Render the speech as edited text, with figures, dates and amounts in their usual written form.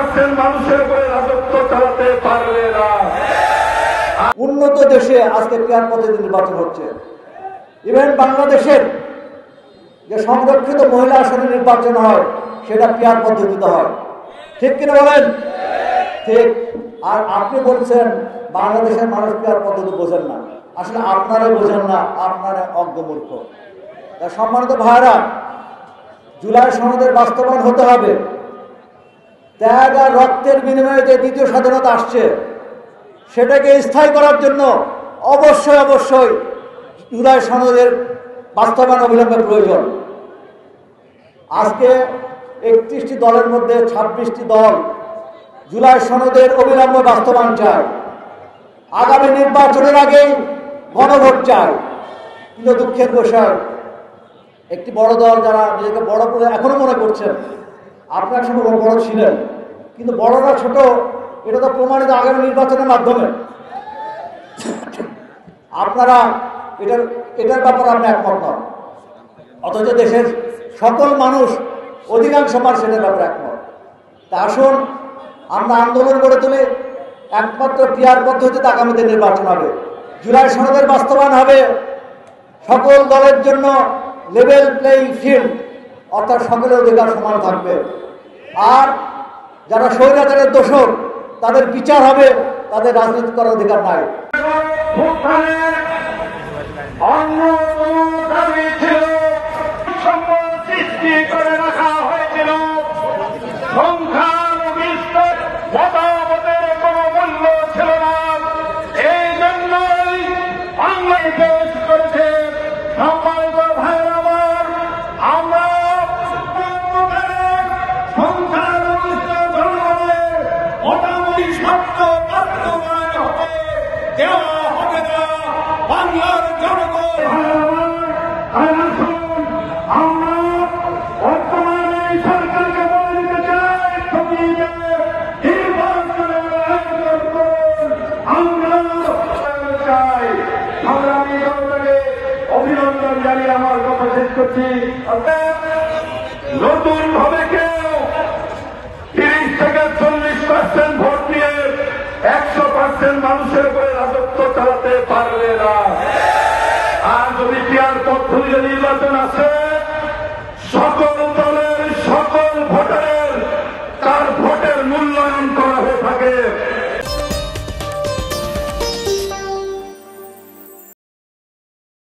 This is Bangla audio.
100% মানুষের উপরে রাজত্ব চালাতে পারবে না। উন্নত দেশে আজকে পেয়ার পদ্ধতি নির্বাচন হচ্ছে। ইভেন বাংলাদেশের যে সংরক্ষিত মহিলা আসনে নির্বাচন হয় সেটা পেয়ার পদ্ধতিতে হয়। ঠিক কিনা বলেন? ঠিক। আর আপনি বলছেন বাংলাদেশের মানুষ পেয়ার পদ্ধতি বোঝেন না। আসলে আপনারাই বোঝেন না, আপনারা অজ্ঞমূর্খ। সম্মানিত ভাইরা, জুলাই সনদের বাস্তবায়ন হতে হবে। ত্যাগ আর রক্তের বিনিময়ে যে দ্বিতীয় স্বাধীনতা আসছে সেটাকে স্থায়ী করার জন্য অবশ্যই জুলাই সনদের বাস্তবায়ন অবিলম্বে প্রয়োজন। আজকে 31টি দলের মধ্যে 26টি দল জুলাই সনদের অবিলম্বে বাস্তবায়ন চায়। আগামী নির্বাচনের আগেই গণভোট চায়। কিন্তু দুঃখের বিষয়, একটি বড় দল যারা নিজেকে বড় করে এখনো মনে করছেন, আপনার সঙ্গে বড় ছিলেন, কিন্তু বড়রা ছোট এটা তো প্রমাণিত আগামী নির্বাচনের মাধ্যমে। আপনারা এটার ব্যাপারে আপনি একমত নন, অথচ দেশের সকল মানুষ, অধিকাংশ মানুষ এটার ব্যাপারে একমত। তা আসুন আমরা আন্দোলন গড়ে তুলে একমাত্র পিয়ার পদ্ধতিতে আগামীতে নির্বাচন হবে। জুলাই সনদের বাস্তবায়ন হবে, সকল দলের জন্য লেভেল প্লেইং ফিল্ড, অর্থাৎ সকলের অধিকার সমান থাকবে। আর যারা স্বৈরাচারের দোষর তাদের বিচার হবে, তাদের রাজনীতি করার অধিকার নাই। অভিনন্দন জানিয়ে আমার কথা শেষ করছি। নতুন ভাবে কেউ 30 থেকে 40% ভোট নিয়ে 100% মানুষের উপরে রাজত্ব চালাতে পারবে না। আর যদি পিয়ার পদ্ধতি নির্বাচন আসে